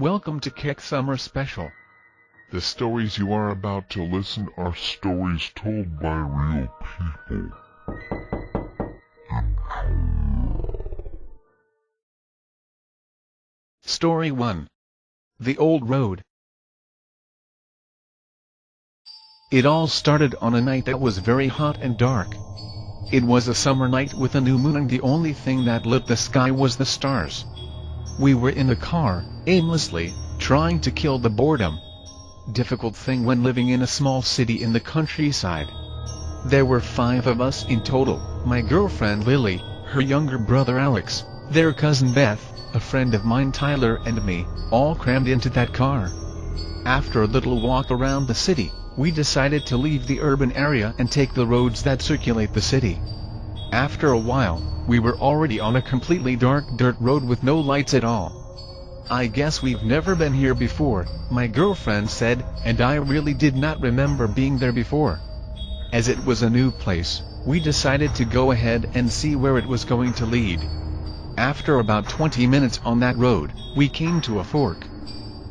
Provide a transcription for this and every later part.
Welcome to Kick Summer Special. The stories you are about to listen are stories told by real people. Story 1. The Old Road. It all started on a night that was very hot and dark. It was a summer night with a new moon, and the only thing that lit the sky was the stars. We were in a car, aimlessly, trying to kill the boredom. Difficult thing when living in a small city in the countryside. There were 5 of us in total: my girlfriend Lily, her younger brother Alex, their cousin Beth, a friend of mine Tyler, and me, all crammed into that car. After a little walk around the city, we decided to leave the urban area and take the roads that circulate the city. After a while, we were already on a completely dark dirt road with no lights at all. "I guess we've never been here before," my girlfriend said, and I really did not remember being there before. As it was a new place, we decided to go ahead and see where it was going to lead. After about 20 minutes on that road, we came to a fork.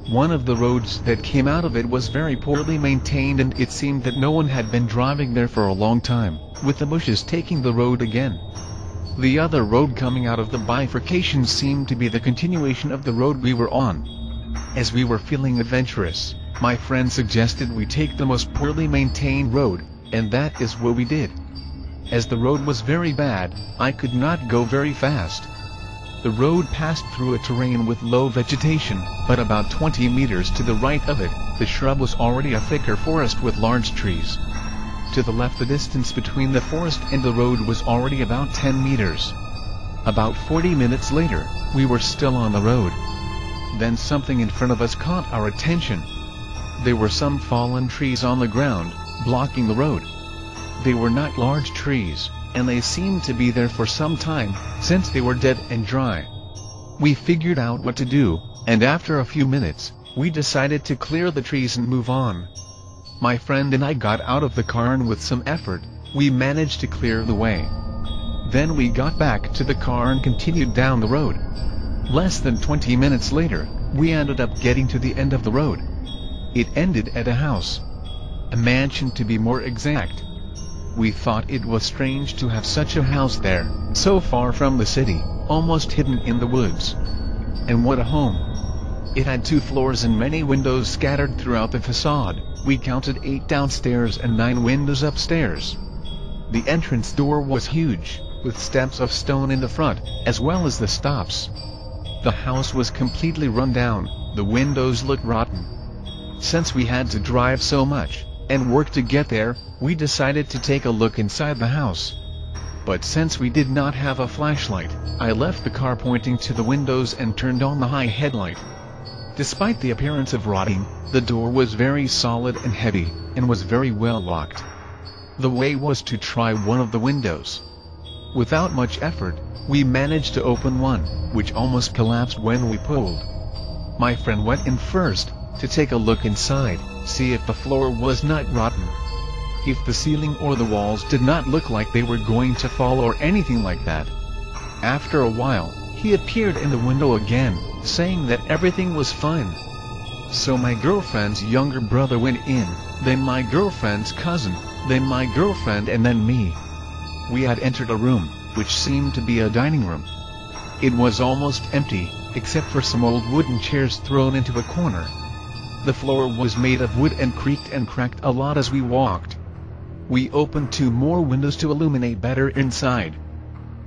One of the roads that came out of it was very poorly maintained, and it seemed that no one had been driving there for a long time, with the bushes taking the road again. The other road coming out of the bifurcation seemed to be the continuation of the road we were on. As we were feeling adventurous, my friend suggested we take the most poorly maintained road, and that is what we did. As the road was very bad, I could not go very fast. The road passed through a terrain with low vegetation, but about 20 meters to the right of it, the shrub was already a thicker forest with large trees. To the left, the distance between the forest and the road was already about 10 meters. About 40 minutes later, we were still on the road. Then something in front of us caught our attention. There were some fallen trees on the ground, blocking the road. They were not large trees, and they seemed to be there for some time, since they were dead and dry. We figured out what to do, and after a few minutes, we decided to clear the trees and move on. My friend and I got out of the car, and with some effort, we managed to clear the way. Then we got back to the car and continued down the road. Less than 20 minutes later, we ended up getting to the end of the road. It ended at a house. A mansion, to be more exact. We thought it was strange to have such a house there, so far from the city, almost hidden in the woods. And what a home! It had 2 floors and many windows scattered throughout the facade. We counted 8 downstairs and 9 windows upstairs. The entrance door was huge, with steps of stone in the front, as well as the stops. The house was completely run down, the windows looked rotten. Since we had to drive so much, and work to get there, we decided to take a look inside the house. But since we did not have a flashlight, I left the car pointing to the windows and turned on the high headlight. Despite the appearance of rotting, the door was very solid and heavy, and was very well locked. The way was to try one of the windows. Without much effort, we managed to open one, which almost collapsed when we pulled. My friend went in first, to take a look inside, see if the floor was not rotten. If the ceiling or the walls did not look like they were going to fall or anything like that. After a while, he appeared in the window again, saying that everything was fine. So my girlfriend's younger brother went in, then my girlfriend's cousin, then my girlfriend, and then me. We had entered a room, which seemed to be a dining room. It was almost empty, except for some old wooden chairs thrown into a corner. The floor was made of wood and creaked and cracked a lot as we walked. We opened 2 more windows to illuminate better inside.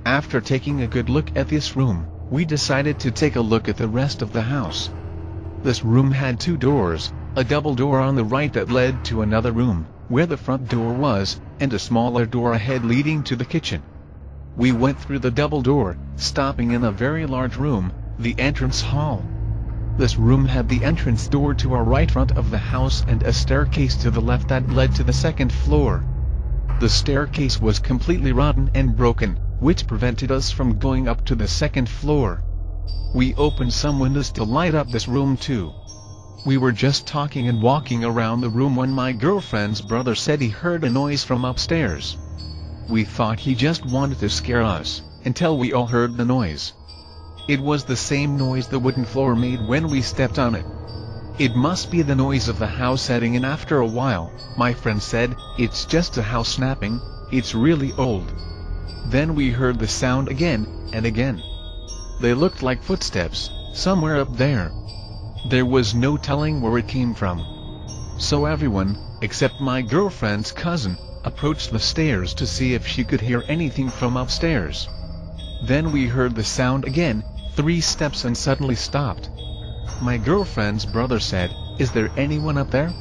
After taking a good look at this room, we decided to take a look at the rest of the house. This room had 2 doors, a double door on the right that led to another room, where the front door was, and a smaller door ahead leading to the kitchen. We went through the double door, stopping in a very large room, the entrance hall. This room had the entrance door to our right front of the house and a staircase to the left that led to the 2nd floor. The staircase was completely rotten and broken, which prevented us from going up to the 2nd floor. We opened some windows to light up this room too. We were just talking and walking around the room when my girlfriend's brother said he heard a noise from upstairs. We thought he just wanted to scare us, until we all heard the noise. It was the same noise the wooden floor made when we stepped on it. It must be the noise of the house setting in. After a while, my friend said, "It's just a house snapping, it's really old." Then we heard the sound again, and again. They looked like footsteps, somewhere up there. There was no telling where it came from. So everyone, except my girlfriend's cousin, approached the stairs to see if she could hear anything from upstairs. Then we heard the sound again, 3 steps, and suddenly stopped. My girlfriend's brother said, "Is there anyone up there?"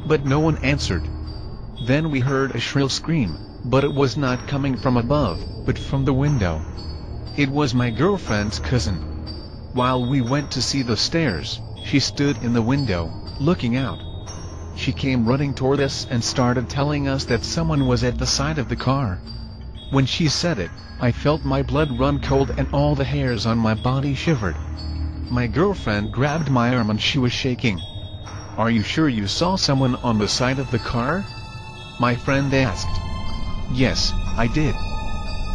But no one answered. Then we heard a shrill scream, but it was not coming from above, but from the window. It was my girlfriend's cousin. While we went to see the stairs, she stood in the window, looking out. She came running toward us and started telling us that someone was at the side of the car. When she said it, I felt my blood run cold and all the hairs on my body shivered. My girlfriend grabbed my arm and she was shaking. "Are you sure you saw someone on the side of the car?" my friend asked. "Yes, I did.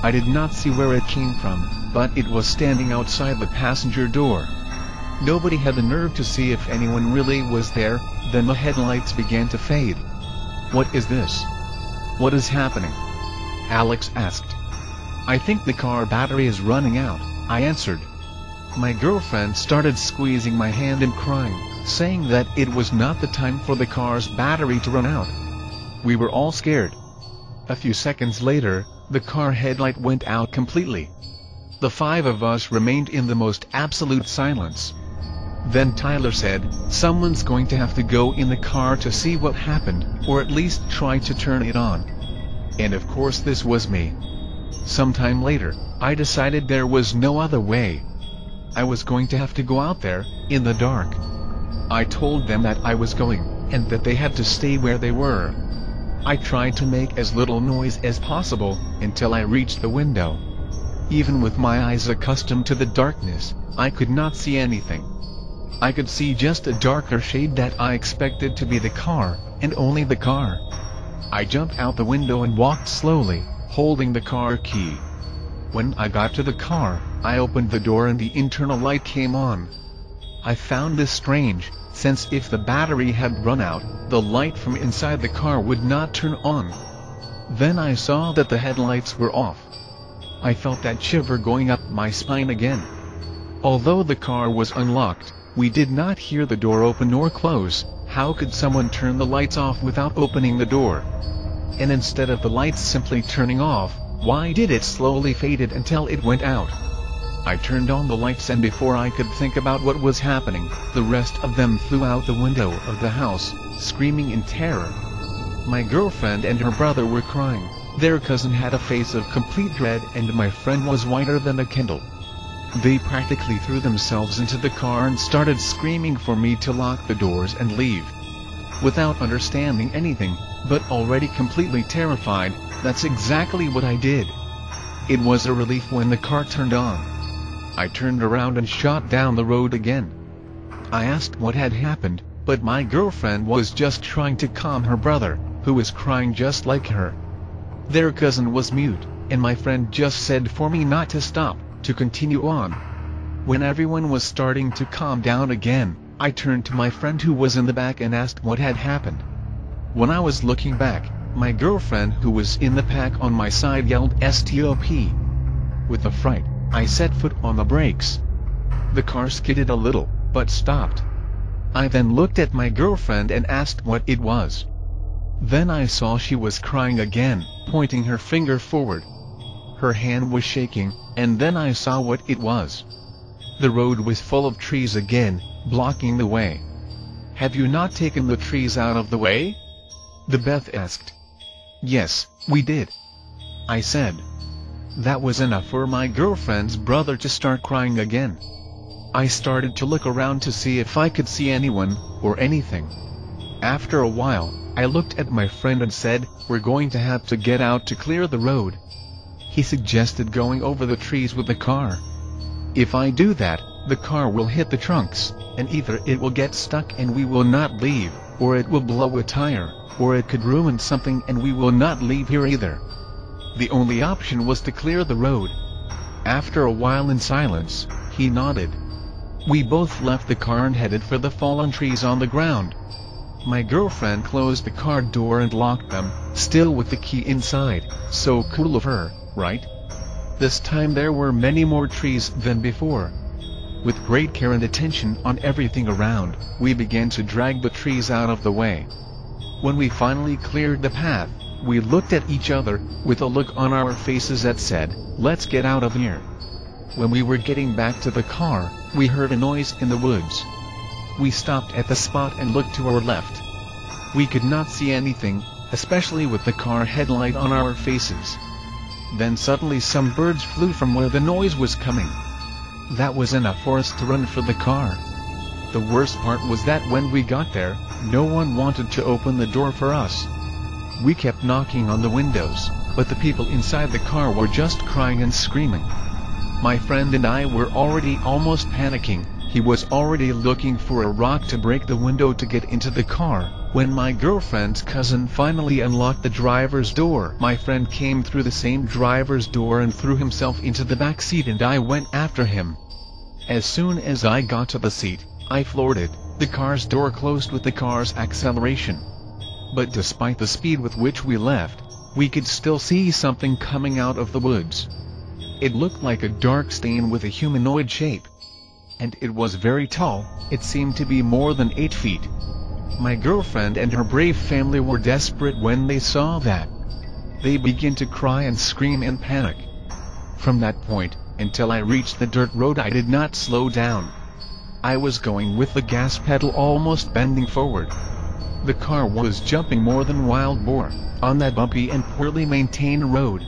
I did not see where it came from, but it was standing outside the passenger door. Nobody had the nerve to see if anyone really was there." Then the headlights began to fade. "What is this? What is happening?" Alex asked. "I think the car battery is running out," I answered. My girlfriend started squeezing my hand and crying, saying that it was not the time for the car's battery to run out. We were all scared. A few seconds later, the car headlight went out completely. The 5 of us remained in the most absolute silence. Then Tyler said, "Someone's going to have to go in the car to see what happened, or at least try to turn it on." And of course this was me. Sometime later, I decided there was no other way. I was going to have to go out there, in the dark. I told them that I was going, and that they had to stay where they were. I tried to make as little noise as possible, until I reached the window. Even with my eyes accustomed to the darkness, I could not see anything. I could see just a darker shade that I expected to be the car, and only the car. I jumped out the window and walked slowly, holding the car key. When I got to the car, I opened the door and the internal light came on. I found this strange, since if the battery had run out, the light from inside the car would not turn on. Then I saw that the headlights were off. I felt that shiver going up my spine again. Although the car was unlocked, we did not hear the door open or close. How could someone turn the lights off without opening the door? And instead of the lights simply turning off, why did it slowly faded until it went out? I turned on the lights, and before I could think about what was happening, the rest of them flew out the window of the house, screaming in terror. My girlfriend and her brother were crying. Their cousin had a face of complete dread, and my friend was whiter than a candle. They practically threw themselves into the car and started screaming for me to lock the doors and leave. Without understanding anything, but already completely terrified, that's exactly what I did. It was a relief when the car turned on. I turned around and shot down the road again. I asked what had happened, but my girlfriend was just trying to calm her brother, who was crying just like her. Their cousin was mute, and my friend just said for me not to stop, to continue on. When everyone was starting to calm down again, I turned to my friend who was in the back and asked what had happened. When I was looking back, my girlfriend who was in the pack on my side yelled "Stop!" With a fright, I set foot on the brakes. The car skidded a little, but stopped. I then looked at my girlfriend and asked what it was. Then I saw she was crying again, pointing her finger forward. Her hand was shaking, and then I saw what it was. The road was full of trees again, blocking the way. "Have you not taken the trees out of the way?" the Beth asked. "Yes, we did," I said. That was enough for my girlfriend's brother to start crying again. I started to look around to see if I could see anyone, or anything. After a while, I looked at my friend and said, "We're going to have to get out to clear the road." He suggested going over the trees with the car. "If I do that, the car will hit the trunks, and either it will get stuck and we will not leave, or it will blow a tire, or it could ruin something and we will not leave here either." The only option was to clear the road. After a while in silence, He nodded. We both left the car and headed for the fallen trees on the ground. My girlfriend closed the car door and locked them, still with the key inside. So cool of her, right? This time there were many more trees than before. With great care and attention on everything around, we began to drag the trees out of the way. When we finally cleared the path, we looked at each other, with a look on our faces that said, "Let's get out of here." When we were getting back to the car, we heard a noise in the woods. We stopped at the spot and looked to our left. We could not see anything, especially with the car headlight on our faces. Then suddenly some birds flew from where the noise was coming. That was enough for us to run for the car. The worst part was that when we got there, no one wanted to open the door for us. We kept knocking on the windows, but the people inside the car were just crying and screaming. My friend and I were already almost panicking. He was already looking for a rock to break the window to get into the car, when my girlfriend's cousin finally unlocked the driver's door. My friend came through the same driver's door and threw himself into the back seat, and I went after him. As soon as I got to the seat, I floored it. The car's door closed with the car's acceleration. But despite the speed with which we left, we could still see something coming out of the woods. It looked like a dark stain with a humanoid shape. And it was very tall. It seemed to be more than 8 feet. My girlfriend and her brave family were desperate when they saw that. They began to cry and scream in panic. From that point, until I reached the dirt road, I did not slow down. I was going with the gas pedal almost bending forward. The car was jumping more than wild boar, on that bumpy and poorly maintained road.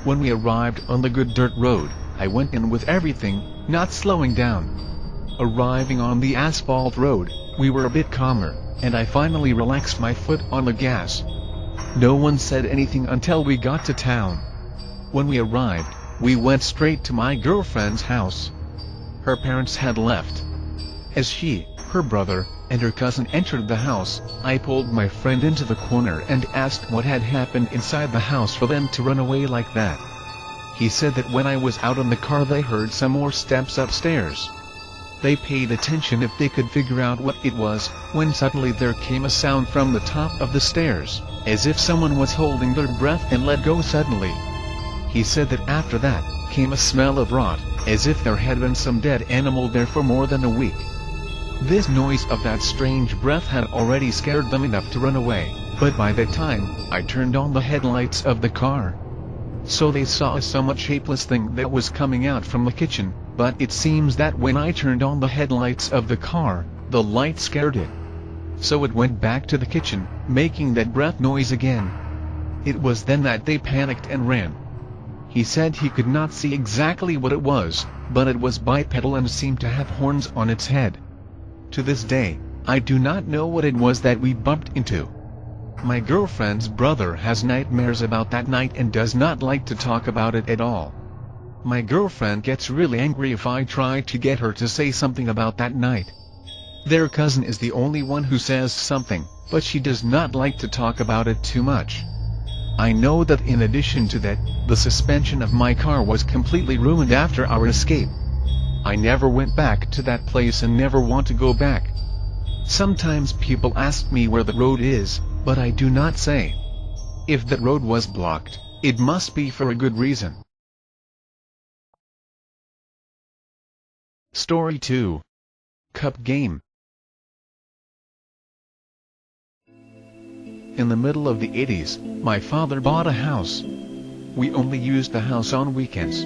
When we arrived on the good dirt road, I went in with everything, not slowing down. Arriving on the asphalt road, we were a bit calmer, and I finally relaxed my foot on the gas. No one said anything until we got to town. When we arrived, we went straight to my girlfriend's house. Her parents had left. As she, her brother, and her cousin entered the house, I pulled my friend into the corner and asked what had happened inside the house for them to run away like that. He said that when I was out in the car they heard some more steps upstairs. They paid attention if they could figure out what it was, when suddenly there came a sound from the top of the stairs, as if someone was holding their breath and let go suddenly. He said that after that, came a smell of rot, as if there had been some dead animal there for more than a week. This noise of that strange breath had already scared them enough to run away, but by that time, I turned on the headlights of the car. So they saw a somewhat shapeless thing that was coming out from the kitchen, but it seems that when I turned on the headlights of the car, the light scared it. So it went back to the kitchen, making that breath noise again. It was then that they panicked and ran. He said he could not see exactly what it was, but it was bipedal and seemed to have horns on its head. To this day, I do not know what it was that we bumped into. My girlfriend's brother has nightmares about that night and does not like to talk about it at all. My girlfriend gets really angry if I try to get her to say something about that night. Their cousin is the only one who says something, but she does not like to talk about it too much. I know that in addition to that, the suspension of my car was completely ruined after our escape. I never went back to that place and never want to go back. Sometimes people ask me where the road is, but I do not say. If that road was blocked, it must be for a good reason. Story 2. Cup Game. In the middle of the 80s, my father bought a house. We only used the house on weekends.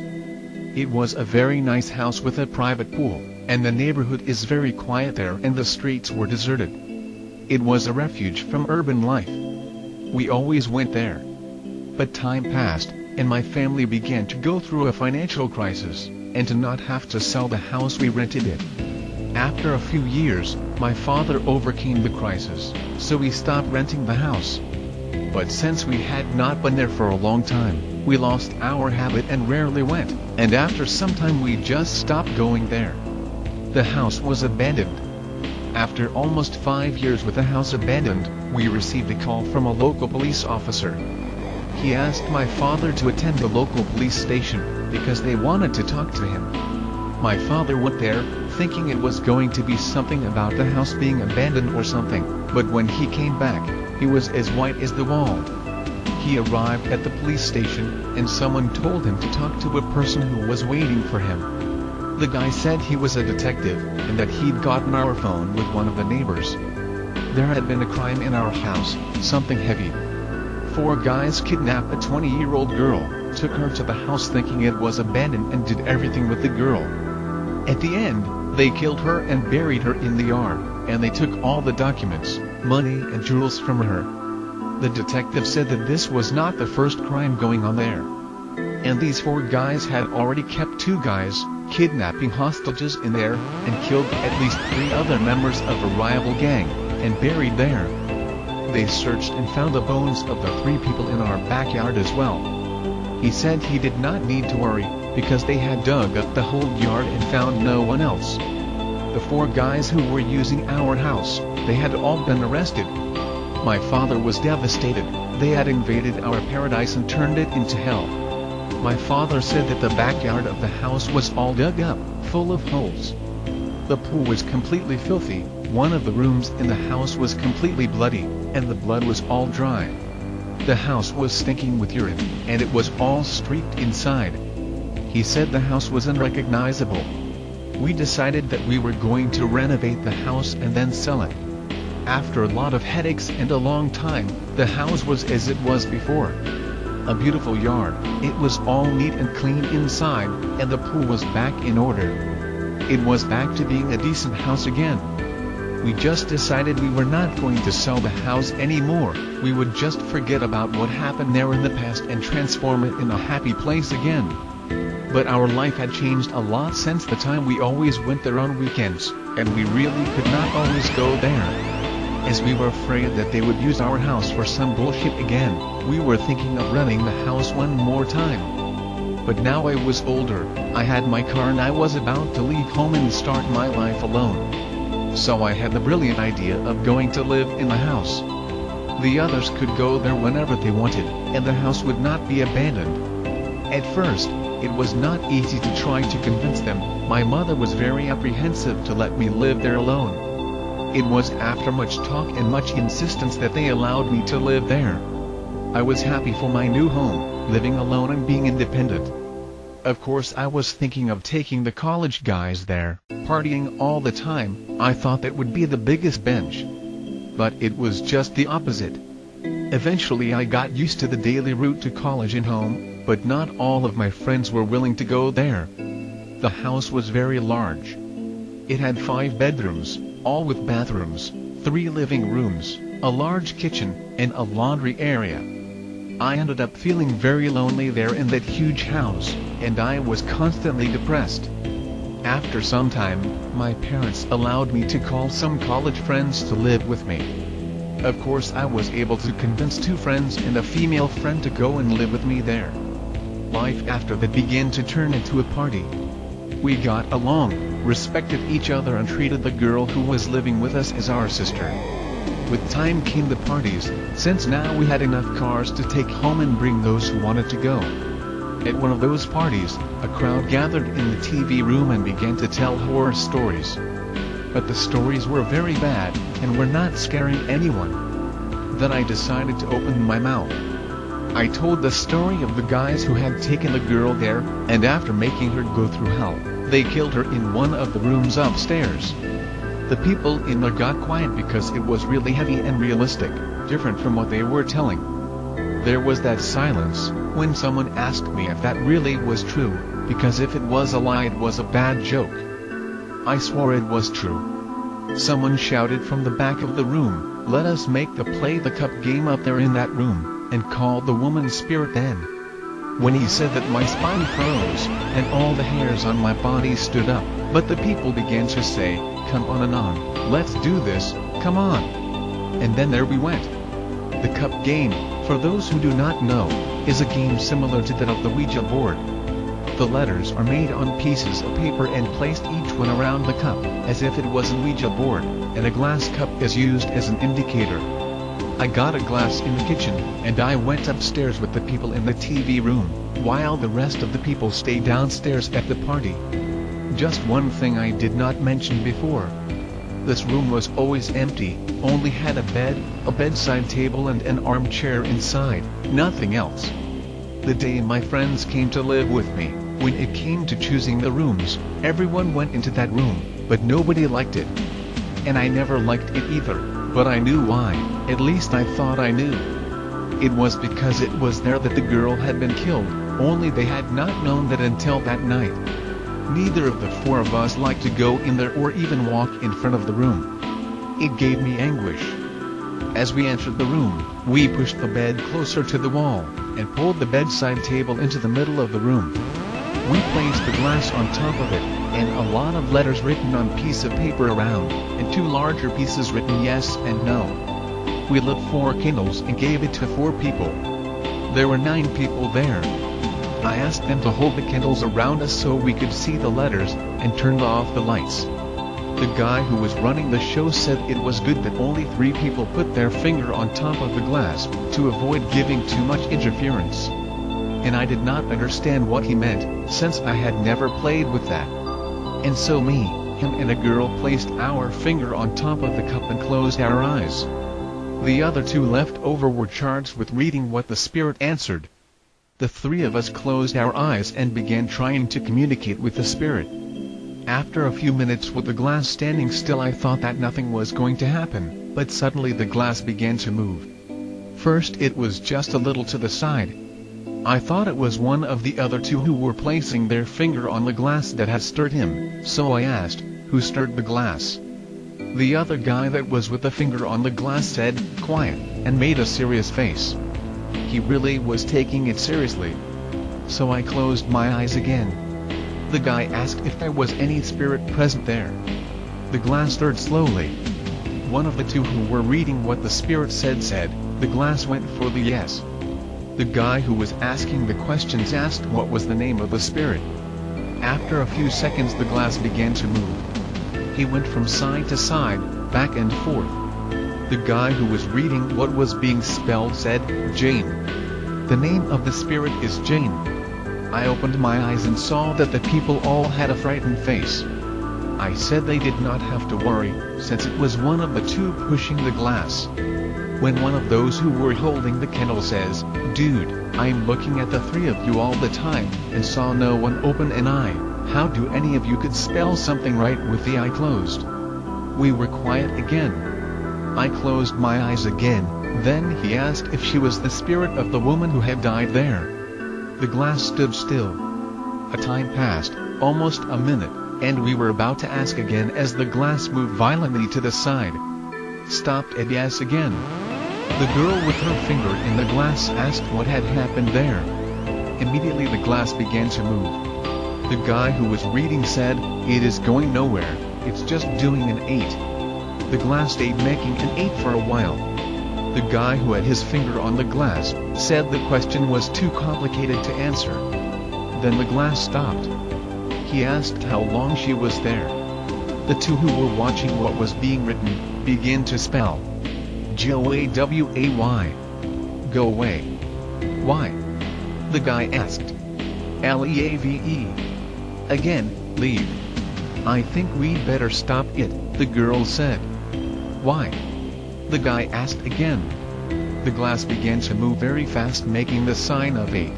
It was a very nice house with a private pool, and the neighborhood is very quiet there and the streets were deserted. It was a refuge from urban life. We always went there. But time passed, and my family began to go through a financial crisis, and to not have to sell the house we rented it. After a few years, my father overcame the crisis, so we stopped renting the house. But since we had not been there for a long time, we lost our habit and rarely went, and after some time we just stopped going there. The house was abandoned. After almost 5 years with the house abandoned, we received a call from a local police officer. He asked my father to attend the local police station, because they wanted to talk to him. My father went there, thinking it was going to be something about the house being abandoned or something, but when he came back, he was as white as the wall. He arrived at the police station, and someone told him to talk to a person who was waiting for him. The guy said he was a detective, and that he'd gotten our phone with one of the neighbors. There had been a crime in our house, something heavy. 4 guys kidnapped a 20-year-old girl, took her to the house thinking it was abandoned and did everything with the girl. At the end, they killed her and buried her in the yard, and they took all the documents, money and jewels from her. The detective said that this was not the first crime going on there. And these 4 guys had already kept 2 guys, kidnapping hostages in there, and killed at least 3 other members of a rival gang, and buried there. They searched and found the bones of the 3 people in our backyard as well. He said he did not need to worry, because they had dug up the whole yard and found no one else. The 4 guys who were using our house, they had all been arrested. My father was devastated. They had invaded our paradise and turned it into hell. My father said that the backyard of the house was all dug up, full of holes. The pool was completely filthy, one of the rooms in the house was completely bloody, and the blood was all dry. The house was stinking with urine, and it was all streaked inside. He said the house was unrecognizable. We decided that we were going to renovate the house and then sell it. After a lot of headaches and a long time, the house was as it was before. A beautiful yard, it was all neat and clean inside, and the pool was back in order. It was back to being a decent house again. We just decided we were not going to sell the house anymore, we would just forget about what happened there in the past and transform it in a happy place again. But our life had changed a lot since the time we always went there on weekends, and we really could not always go there. As we were afraid that they would use our house for some bullshit again, we were thinking of renting the house one more time. But now I was older, I had my car and I was about to leave home and start my life alone. So I had the brilliant idea of going to live in the house. The others could go there whenever they wanted, and the house would not be abandoned. At first, it was not easy to try to convince them. My mother was very apprehensive to let me live there alone. It was after much talk and much insistence that they allowed me to live there. I was happy for my new home, living alone and being independent. Of course I was thinking of taking the college guys there, partying all the time. I thought that would be the biggest binge. But it was just the opposite. Eventually I got used to the daily route to college and home, but not all of my friends were willing to go there. The house was very large. It had 5 bedrooms, all with bathrooms, 3 living rooms, a large kitchen, and a laundry area. I ended up feeling very lonely there in that huge house, and I was constantly depressed. After some time, my parents allowed me to call some college friends to live with me. Of course I was able to convince 2 friends and a female friend to go and live with me there. Life after that began to turn into a party. We got along, respected each other and treated the girl who was living with us as our sister. With time came the parties, since now we had enough cars to take home and bring those who wanted to go. At one of those parties, a crowd gathered in the TV room and began to tell horror stories. But the stories were very bad, and were not scaring anyone. Then I decided to open my mouth. I told the story of the guys who had taken the girl there, and after making her go through hell, they killed her in one of the rooms upstairs. The people in there got quiet because it was really heavy and realistic, different from what they were telling. There was that silence when someone asked me if that really was true, because if it was a lie it was a bad joke. I swore it was true. Someone shouted from the back of the room, "Let us make the play the cup game up there in that room," and called the woman's spirit then. When he said that, my spine froze, and all the hairs on my body stood up, but the people began to say, "Come on and on, let's do this, come on." And then there we went. The cup game, for those who do not know, is a game similar to that of the Ouija board. The letters are made on pieces of paper and placed each one around the cup, as if it was a Ouija board, and a glass cup is used as an indicator. I got a glass in the kitchen, and I went upstairs with the people in the TV room, while the rest of the people stayed downstairs at the party. Just one thing I did not mention before. This room was always empty, only had a bed, a bedside table and an armchair inside, nothing else. The day my friends came to live with me, when it came to choosing the rooms, everyone went into that room, but nobody liked it. And I never liked it either, but I knew why, at least I thought I knew. It was because it was there that the girl had been killed, only they had not known that until that night. Neither of the four of us liked to go in there or even walk in front of the room. It gave me anguish. As we entered the room, we pushed the bed closer to the wall, and pulled the bedside table into the middle of the room. We placed the glass on top of it, and a lot of letters written on piece of paper around, and 2 larger pieces written yes and no. We lit 4 candles and gave it to 4 people. There were 9 people there. I asked them to hold the candles around us so we could see the letters, and turned off the lights. The guy who was running the show said it was good that only 3 people put their finger on top of the glass, to avoid giving too much interference. And I did not understand what he meant, since I had never played with that. And so me, him and a girl placed our finger on top of the cup and closed our eyes. The other 2 left over were charged with reading what the spirit answered. The 3 of us closed our eyes and began trying to communicate with the spirit. After a few minutes with the glass standing still, I thought that nothing was going to happen, but suddenly the glass began to move. First it was just a little to the side. I thought it was one of the other 2 who were placing their finger on the glass that had stirred him, so I asked, "Who stirred the glass?" The other guy that was with the finger on the glass said, "Quiet," and made a serious face. He really was taking it seriously. So I closed my eyes again. The guy asked if there was any spirit present there. The glass stirred slowly. One of the 2 who were reading what the spirit said, the glass went for the yes. The guy who was asking the questions asked what was the name of the spirit. After a few seconds the glass began to move. He went from side to side, back and forth. The guy who was reading what was being spelled said, "Jane. The name of the spirit is Jane." I opened my eyes and saw that the people all had a frightened face. I said they did not have to worry, since it was one of the 2 pushing the glass. When one of those who were holding the candle says, "Dude, I'm looking at the 3 of you all the time, and saw no one open an eye, how do any of you could spell something right with the eye closed?" We were quiet again. I closed my eyes again, then he asked if she was the spirit of the woman who had died there. The glass stood still. A time passed, almost a minute, and we were about to ask again as the glass moved violently to the side. Stopped at yes again. The girl with her finger in the glass asked what had happened there. Immediately the glass began to move. The guy who was reading said, "It is going nowhere, it's just doing an 8. The glass stayed making an 8 for a while. The guy who had his finger on the glass said the question was too complicated to answer. Then the glass stopped. He asked how long she was there. The 2 who were watching what was being written began to spell. G-O-A-W-A-Y. Go away. Why? The guy asked. L-E-A-V-E. Again, leave. I think we'd better stop it, the girl said. Why? The guy asked again. The glass began to move very fast, making the sign of 8.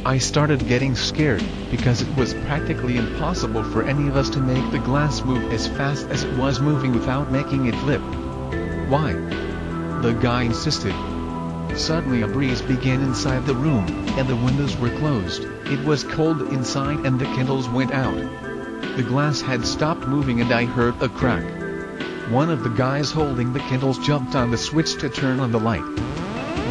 I started getting scared, because it was practically impossible for any of us to make the glass move as fast as it was moving without making it flip. Why? The guy insisted. Suddenly a breeze began inside the room, and the windows were closed. It was cold inside and the candles went out. The glass had stopped moving and I heard a crack. One of the guys holding the candles jumped on the switch to turn on the light.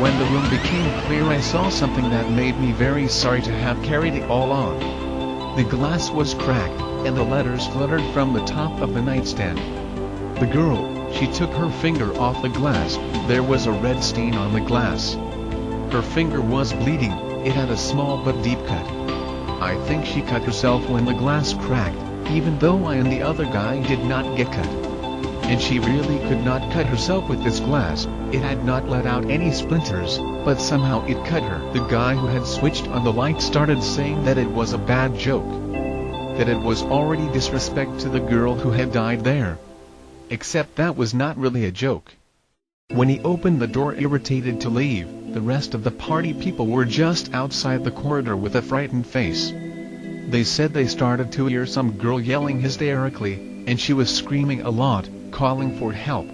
When the room became clear, I saw something that made me very sorry to have carried it all on. The glass was cracked, and the letters fluttered from the top of the nightstand. The girl, she took her finger off the glass. There was a red stain on the glass. Her finger was bleeding. It had a small but deep cut. I think she cut herself when the glass cracked, even though I and the other guy did not get cut. And she really could not cut herself with this glass. It had not let out any splinters, but somehow it cut her. The guy who had switched on the light started saying that it was a bad joke. that it was already disrespect to the girl who had died there. Except that was not really a joke. When he opened the door irritated to leave, the rest of the party people were just outside the corridor with a frightened face. They said they started to hear some girl yelling hysterically, and she was screaming a lot, calling for help.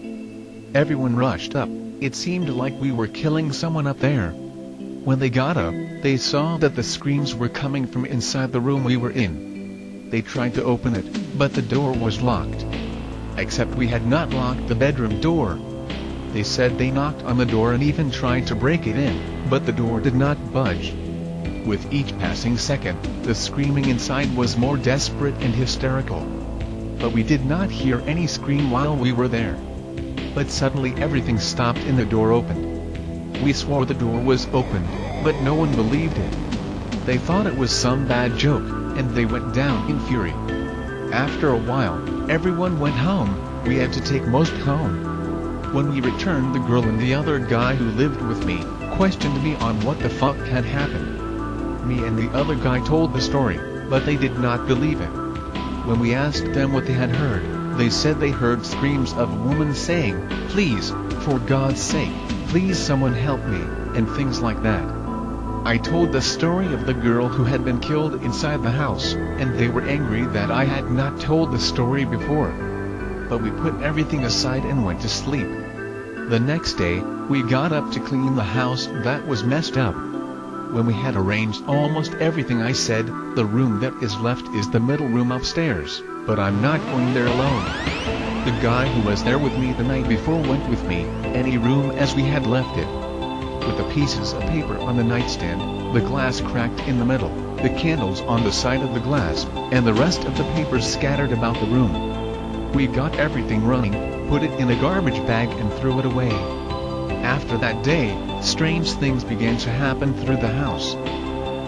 Everyone rushed up. It seemed like we were killing someone up there. When they got up, they saw that the screams were coming from inside the room we were in. They tried to open it, but the door was locked. Except we had not locked the bedroom door. They said they knocked on the door and even tried to break it in, but the door did not budge. With each passing second, the screaming inside was more desperate and hysterical. But we did not hear any scream while we were there. But suddenly everything stopped and the door opened. We swore the door was opened, but no one believed it. They thought it was some bad joke, and they went down in fury. After a while, everyone went home. We had to take most home. When we returned, the girl and the other guy who lived with me questioned me on what the fuck had happened. Me and the other guy told the story, but they did not believe it. When we asked them what they had heard, they said they heard screams of a woman saying, "Please, for God's sake, please someone help me," and things like that. I told the story of the girl who had been killed inside the house, and they were angry that I had not told the story before. But we put everything aside and went to sleep. The next day, we got up to clean the house that was messed up. When we had arranged almost everything, I said, "The room that is left is the middle room upstairs, but I'm not going there alone." The guy who was there with me the night before went with me, any room as we had left it. With the pieces of paper on the nightstand, the glass cracked in the middle, the candles on the side of the glass, and the rest of the papers scattered about the room. We got everything running, put it in a garbage bag and threw it away. After that day, strange things began to happen through the house.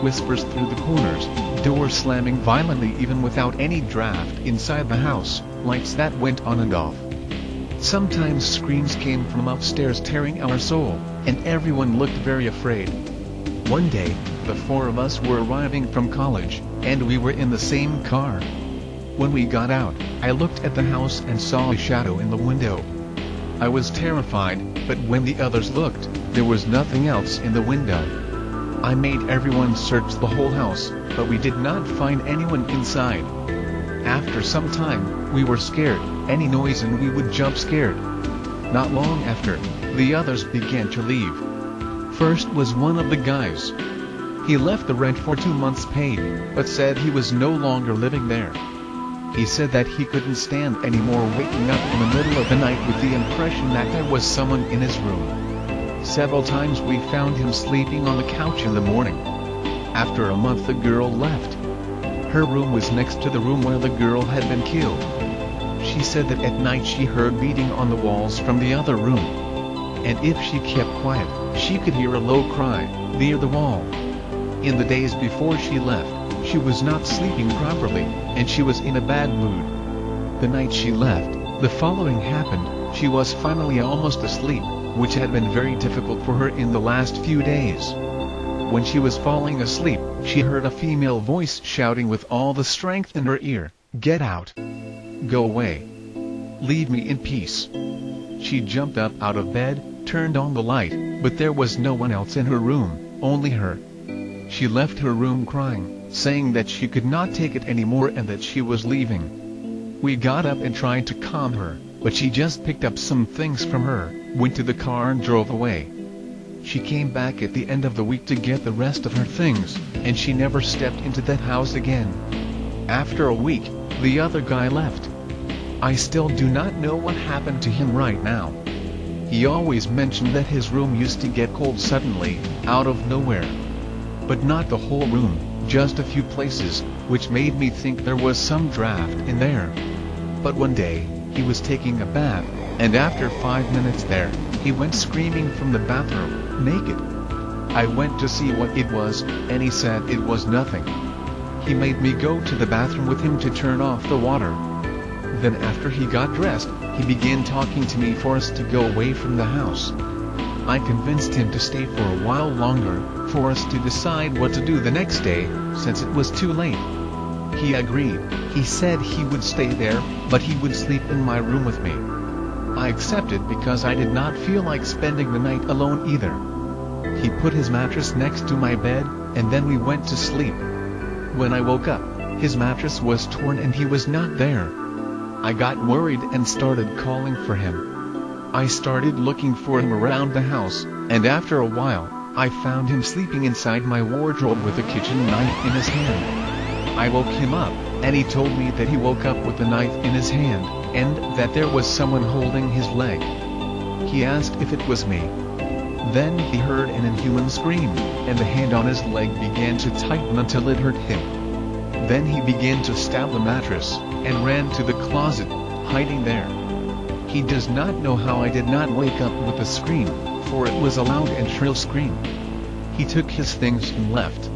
Whispers through the corners, doors slamming violently even without any draft inside the house, lights that went on and off. Sometimes screams came from upstairs tearing our soul, and everyone looked very afraid. One day, the four of us were arriving from college, and we were in the same car. When we got out, I looked at the house and saw a shadow in the window. I was terrified, but when the others looked, there was nothing else in the window. I made everyone search the whole house, but we did not find anyone inside. After some time, we were scared, any noise and we would jump scared. Not long after, the others began to leave. First was one of the guys. He left the rent for 2 months paid, but said he was no longer living there. He said that he couldn't stand anymore waking up in the middle of the night with the impression that there was someone in his room. Several times we found him sleeping on the couch in the morning. After a month the girl left. Her room was next to the room where the girl had been killed. She said that at night she heard beating on the walls from the other room. And if she kept quiet, she could hear a low cry near the wall. In the days before she left, she was not sleeping properly, and she was in a bad mood. The night she left, the following happened. She was finally almost asleep, which had been very difficult for her in the last few days. When she was falling asleep, she heard a female voice shouting with all the strength in her ear, "Get out! Go away! Leave me in peace!" She jumped up out of bed, turned on the light, but there was no one else in her room, only her. She left her room crying, saying that she could not take it anymore and that she was leaving. We got up and tried to calm her, but she just picked up some things from her, went to the car and drove away. She came back at the end of the week to get the rest of her things, and she never stepped into that house again. After a week, the other guy left. I still do not know what happened to him right now. He always mentioned that his room used to get cold suddenly, out of nowhere. But not the whole room, just a few places, which made me think there was some draft in there. But one day, he was taking a bath, and after 5 minutes there, he went screaming from the bathroom, naked. I went to see what it was, and he said it was nothing. He made me go to the bathroom with him to turn off the water. Then after he got dressed, he began talking to me for us to go away from the house. I convinced him to stay for a while longer, for us to decide what to do the next day, since it was too late. He agreed. He said he would stay there, but he would sleep in my room with me. I accepted because I did not feel like spending the night alone either. He put his mattress next to my bed, and then we went to sleep. When I woke up, his mattress was torn and he was not there. I got worried and started calling for him. I started looking for him around the house, and after a while, I found him sleeping inside my wardrobe with a kitchen knife in his hand. I woke him up, and he told me that he woke up with the knife in his hand, and that there was someone holding his leg. He asked if it was me. Then he heard an inhuman scream, and the hand on his leg began to tighten until it hurt him. Then he began to stab the mattress, and ran to the closet, hiding there. He does not know how I did not wake up with a scream, for it was a loud and shrill scream. He took his things and left.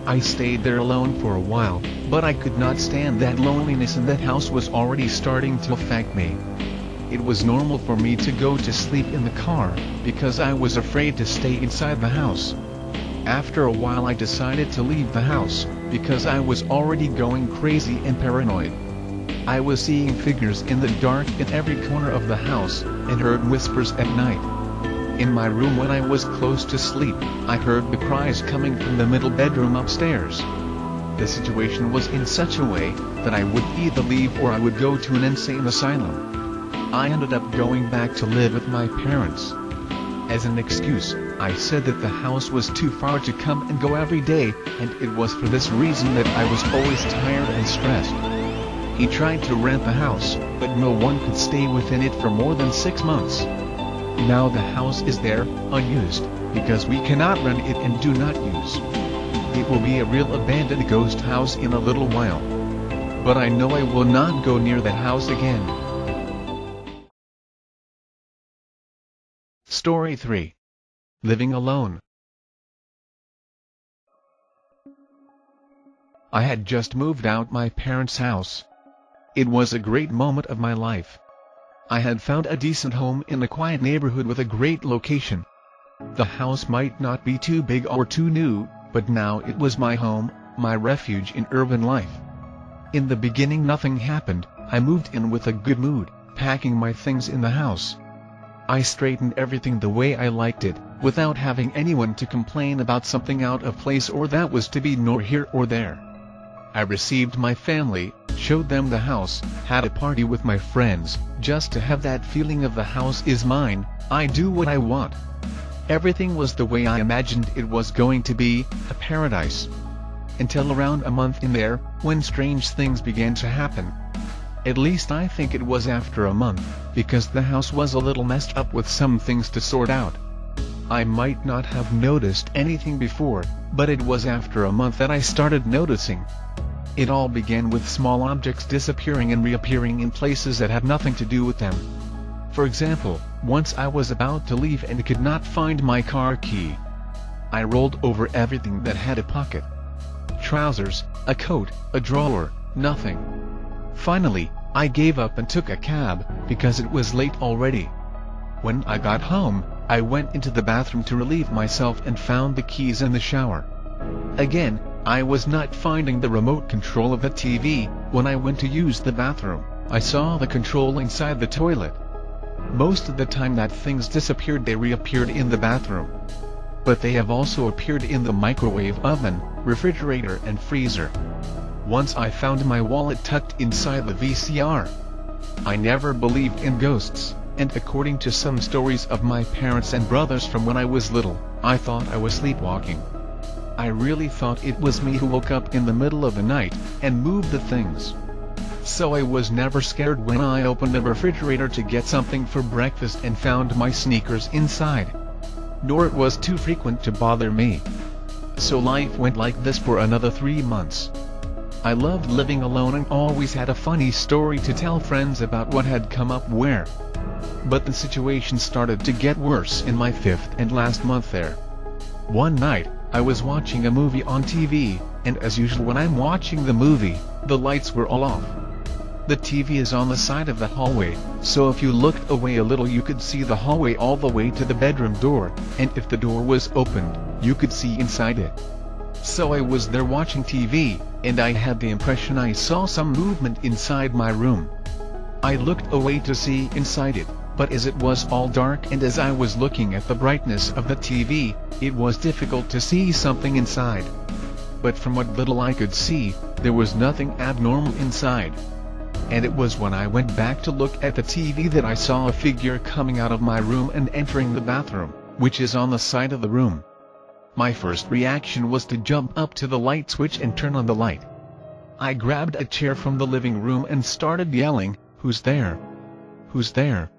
I stayed there alone for a while, but I could not stand that loneliness, and that house was already starting to affect me. It was normal for me to go to sleep in the car, because I was afraid to stay inside the house. After a while I decided to leave the house, because I was already going crazy and paranoid. I was seeing figures in the dark in every corner of the house, and heard whispers at night. In my room when I was close to sleep, I heard the cries coming from the middle bedroom upstairs. The situation was in such a way that I would either leave or I would go to an insane asylum. I ended up going back to live with my parents. As an excuse, I said that the house was too far to come and go every day, and it was for this reason that I was always tired and stressed. He tried to rent the house, but no one could stay within it for more than 6 months. Now the house is there, unused, because we cannot rent it and do not use. It will be a real abandoned ghost house in a little while. But I know I will not go near that house again. Story 3. Living alone. I had just moved out my parents' house. It was a great moment of my life. I had found a decent home in a quiet neighborhood with a great location. The house might not be too big or too new, but now it was my home, my refuge in urban life. In the beginning nothing happened. I moved in with a good mood, packing my things in the house. I straightened everything the way I liked it, without having anyone to complain about something out of place or that was to be nor here or there. I received my family, showed them the house, had a party with my friends, just to have that feeling of the house is mine, I do what I want. Everything was the way I imagined it was going to be, a paradise. Until around a month in there, when strange things began to happen. At least I think it was after a month, because the house was a little messed up with some things to sort out. I might not have noticed anything before, but it was after a month that I started noticing. It all began with small objects disappearing and reappearing in places that had nothing to do with them. For example, once I was about to leave and could not find my car key. I rolled over everything that had a pocket. Trousers, a coat, a drawer, nothing. Finally, I gave up and took a cab, because it was late already. When I got home, I went into the bathroom to relieve myself and found the keys in the shower. Again, I was not finding the remote control of the TV. When I went to use the bathroom, I saw the control inside the toilet. Most of the time that things disappeared, they reappeared in the bathroom. But they have also appeared in the microwave oven, refrigerator and freezer. Once I found my wallet tucked inside the VCR. I never believed in ghosts, and according to some stories of my parents and brothers from when I was little, I thought I was sleepwalking. I really thought it was me who woke up in the middle of the night, and moved the things. So I was never scared when I opened the refrigerator to get something for breakfast and found my sneakers inside. Nor it was too frequent to bother me. So life went like this for another 3 months. I loved living alone and always had a funny story to tell friends about what had come up where. But the situation started to get worse in my 5th and last month there. One night, I was watching a movie on TV, and as usual when I'm watching the movie, the lights were all off. The TV is on the side of the hallway, so if you looked away a little you could see the hallway all the way to the bedroom door, and if the door was opened, you could see inside it. So I was there watching TV, and I had the impression I saw some movement inside my room. I looked away to see inside it, but as it was all dark and as I was looking at the brightness of the TV, it was difficult to see something inside. But from what little I could see, there was nothing abnormal inside. And it was when I went back to look at the TV that I saw a figure coming out of my room and entering the bathroom, which is on the side of the room. My first reaction was to jump up to the light switch and turn on the light. I grabbed a chair from the living room and started yelling, "Who's there? Who's there?"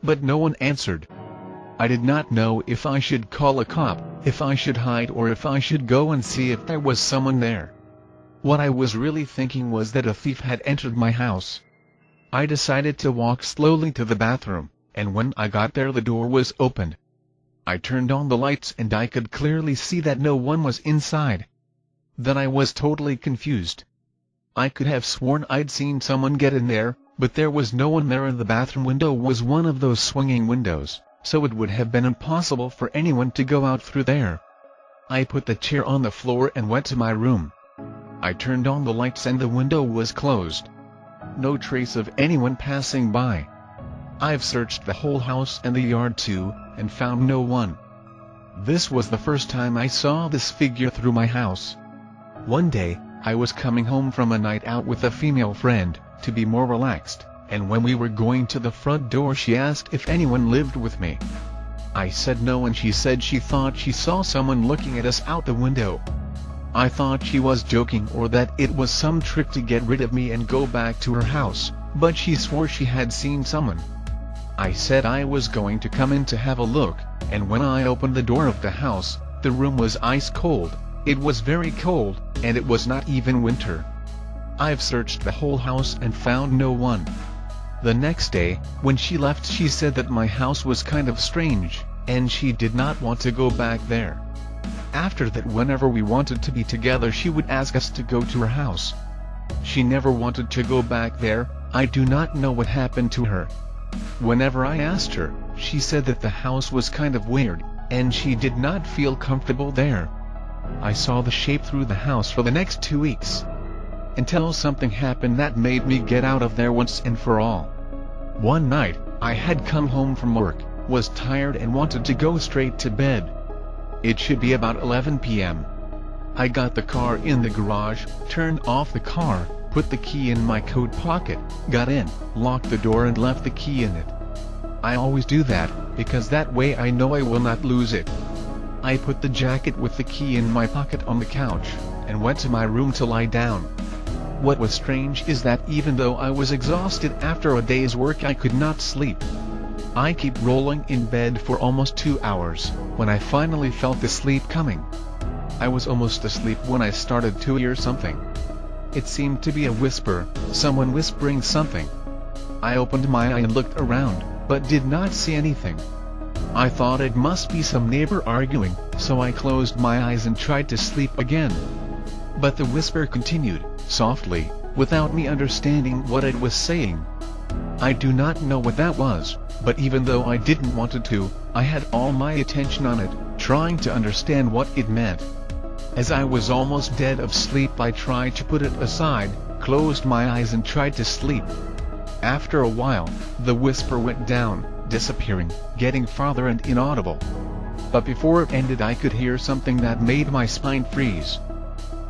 But no one answered. I did not know if I should call a cop, if I should hide, or if I should go and see if there was someone there. What I was really thinking was that a thief had entered my house. I decided to walk slowly to the bathroom, and when I got there the door was opened. I turned on the lights and I could clearly see that no one was inside. Then I was totally confused. I could have sworn I'd seen someone get in there, but there was no one there, and the bathroom window was one of those swinging windows, so it would have been impossible for anyone to go out through there. I put the chair on the floor and went to my room. I turned on the lights and the window was closed. No trace of anyone passing by. I've searched the whole house and the yard too, and found no one. This was the first time I saw this figure through my house. One day, I was coming home from a night out with a female friend, to be more relaxed, and when we were going to the front door she asked if anyone lived with me. I said no, and she said she thought she saw someone looking at us out the window. I thought she was joking or that it was some trick to get rid of me and go back to her house, but she swore she had seen someone. I said I was going to come in to have a look, and when I opened the door of the house, the room was ice cold. It was very cold, and it was not even winter. I've searched the whole house and found no one. The next day, when she left, she said that my house was kind of strange, and she did not want to go back there. After that, whenever we wanted to be together, she would ask us to go to her house. She never wanted to go back there. I do not know what happened to her. Whenever I asked her, she said that the house was kind of weird, and she did not feel comfortable there. I saw the shape through the house for the next 2 weeks. Until something happened that made me get out of there once and for all. One night, I had come home from work, was tired and wanted to go straight to bed. It should be about 11 p.m. I got the car in the garage, turned off the car, put the key in my coat pocket, got in, locked the door and left the key in it. I always do that, because that way I know I will not lose it. I put the jacket with the key in my pocket on the couch, and went to my room to lie down. What was strange is that even though I was exhausted after a day's work, I could not sleep. I kept rolling in bed for almost 2 hours, when I finally felt the sleep coming. I was almost asleep when I started to hear something. It seemed to be a whisper, someone whispering something. I opened my eye and looked around, but did not see anything. I thought it must be some neighbor arguing, so I closed my eyes and tried to sleep again. But the whisper continued, softly, without me understanding what it was saying. I do not know what that was, but even though I didn't want to, I had all my attention on it, trying to understand what it meant. As I was almost dead of sleep, I tried to put it aside, closed my eyes and tried to sleep. After a while, the whisper went down, disappearing, getting farther and inaudible. But before it ended, I could hear something that made my spine freeze.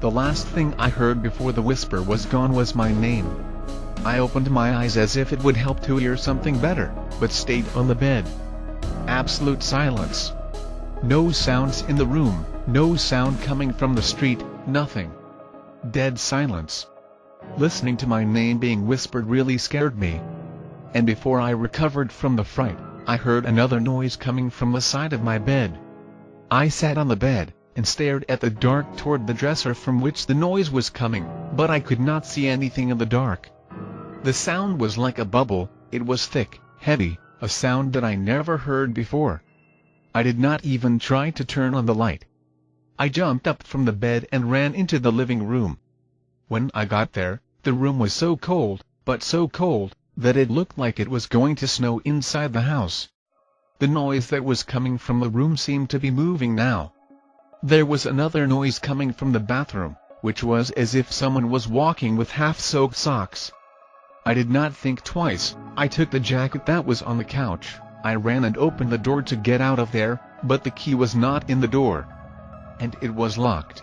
The last thing I heard before the whisper was gone was my name. I opened my eyes as if it would help to hear something better, but stayed on the bed. Absolute silence. No sounds in the room, no sound coming from the street, nothing. Dead silence. Listening to my name being whispered really scared me. And before I recovered from the fright, I heard another noise coming from the side of my bed. I sat on the bed, and stared at the dark toward the dresser from which the noise was coming, but I could not see anything in the dark. The sound was like a bubble, it was thick, heavy, a sound that I never heard before. I did not even try to turn on the light. I jumped up from the bed and ran into the living room. When I got there, the room was so cold, but so cold, that it looked like it was going to snow inside the house. The noise that was coming from the room seemed to be moving now. There was another noise coming from the bathroom, which was as if someone was walking with half-soaked socks. I did not think twice. I took the jacket that was on the couch, I ran and opened the door to get out of there, but the key was not in the door. And it was locked.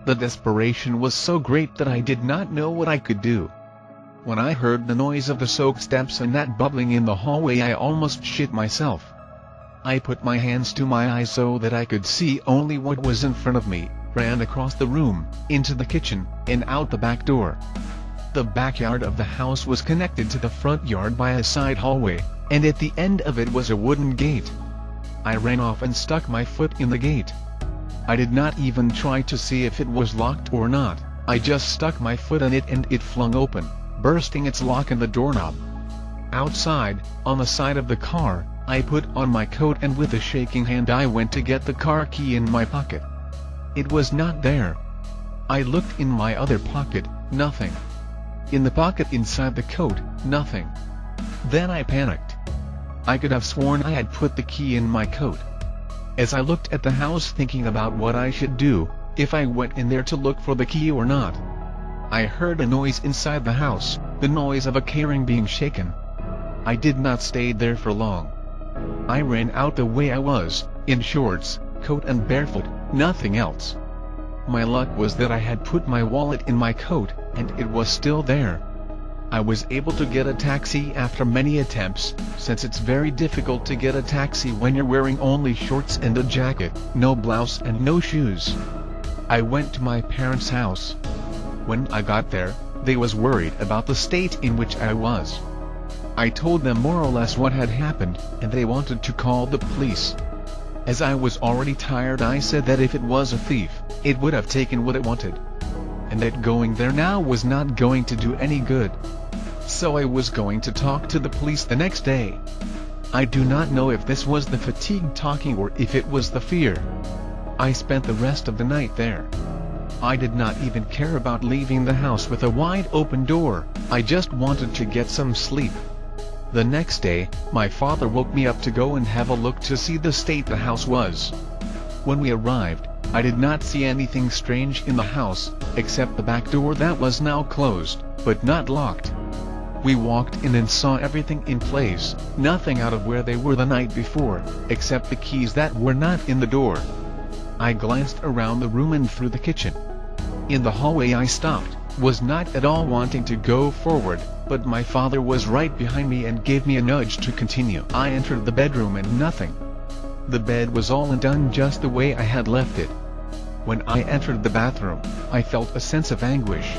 The desperation was so great that I did not know what I could do. When I heard the noise of the soaked steps and that bubbling in the hallway, I almost shit myself. I put my hands to my eyes so that I could see only what was in front of me, ran across the room, into the kitchen, and out the back door. The backyard of the house was connected to the front yard by a side hallway, and at the end of it was a wooden gate. I ran off and stuck my foot in the gate. I did not even try to see if it was locked or not, I just stuck my foot in it and it flung open, bursting its lock and the doorknob. Outside, on the side of the car, I put on my coat and with a shaking hand I went to get the car key in my pocket. It was not there. I looked in my other pocket, nothing. In the pocket inside the coat, nothing. Then I panicked. I could have sworn I had put the key in my coat. As I looked at the house thinking about what I should do, if I went in there to look for the key or not, I heard a noise inside the house, the noise of a carring being shaken. I did not stay there for long. I ran out the way I was, in shorts, coat and barefoot, nothing else. My luck was that I had put my wallet in my coat, and it was still there. I was able to get a taxi after many attempts, since it's very difficult to get a taxi when you're wearing only shorts and a jacket, no blouse and no shoes. I went to my parents' house. When I got there, they was worried about the state in which I was. I told them more or less what had happened, and they wanted to call the police. As I was already tired, I said that if it was a thief, it would have taken what it wanted, and that going there now was not going to do any good. So I was going to talk to the police the next day. I do not know if this was the fatigue talking or if it was the fear. I spent the rest of the night there. I did not even care about leaving the house with a wide open door, I just wanted to get some sleep. The next day, my father woke me up to go and have a look to see the state the house was. When we arrived, I did not see anything strange in the house, except the back door that was now closed, but not locked. We walked in and saw everything in place, nothing out of where they were the night before, except the keys that were not in the door. I glanced around the room and through the kitchen. In the hallway I stopped, was not at all wanting to go forward, but my father was right behind me and gave me a nudge to continue. I entered the bedroom and nothing. The bed was all undone just the way I had left it. When I entered the bathroom, I felt a sense of anguish.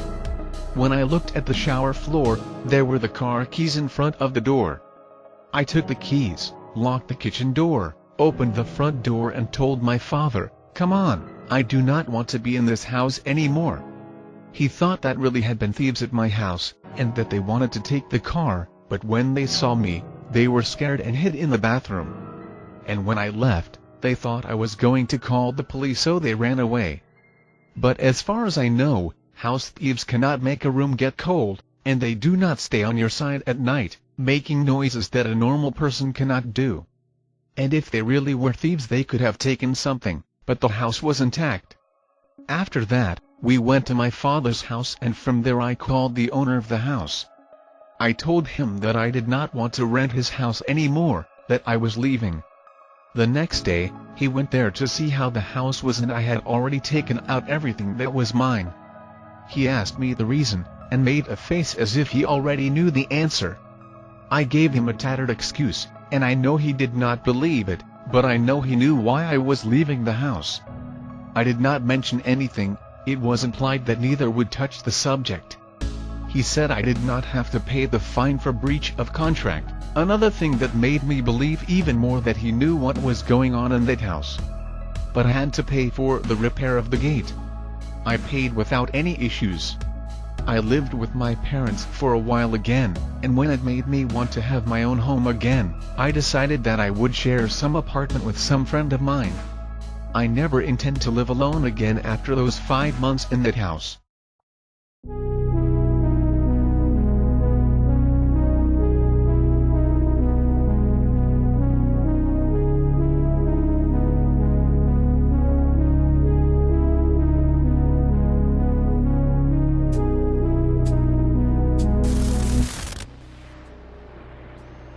When I looked at the shower floor, there were the car keys in front of the door. I took the keys, locked the kitchen door, opened the front door and told my father, "Come on, I do not want to be in this house anymore." He thought that really had been thieves at my house, and that they wanted to take the car, but when they saw me, they were scared and hid in the bathroom. And when I left, they thought I was going to call the police, so they ran away. But as far as I know, house thieves cannot make a room get cold, and they do not stay on your side at night, making noises that a normal person cannot do. And if they really were thieves, they could have taken something, but the house was intact. After that, we went to my father's house, and from there I called the owner of the house. I told him that I did not want to rent his house anymore, that I was leaving. The next day, he went there to see how the house was, and I had already taken out everything that was mine. He asked me the reason, and made a face as if he already knew the answer. I gave him a tattered excuse, and I know he did not believe it, but I know he knew why I was leaving the house. I did not mention anything, it was implied that neither would touch the subject. He said I did not have to pay the fine for breach of contract, another thing that made me believe even more that he knew what was going on in that house. But I had to pay for the repair of the gate. I paid without any issues. I lived with my parents for a while again, and when it made me want to have my own home again, I decided that I would share some apartment with some friend of mine. I never intend to live alone again after those 5 months in that house.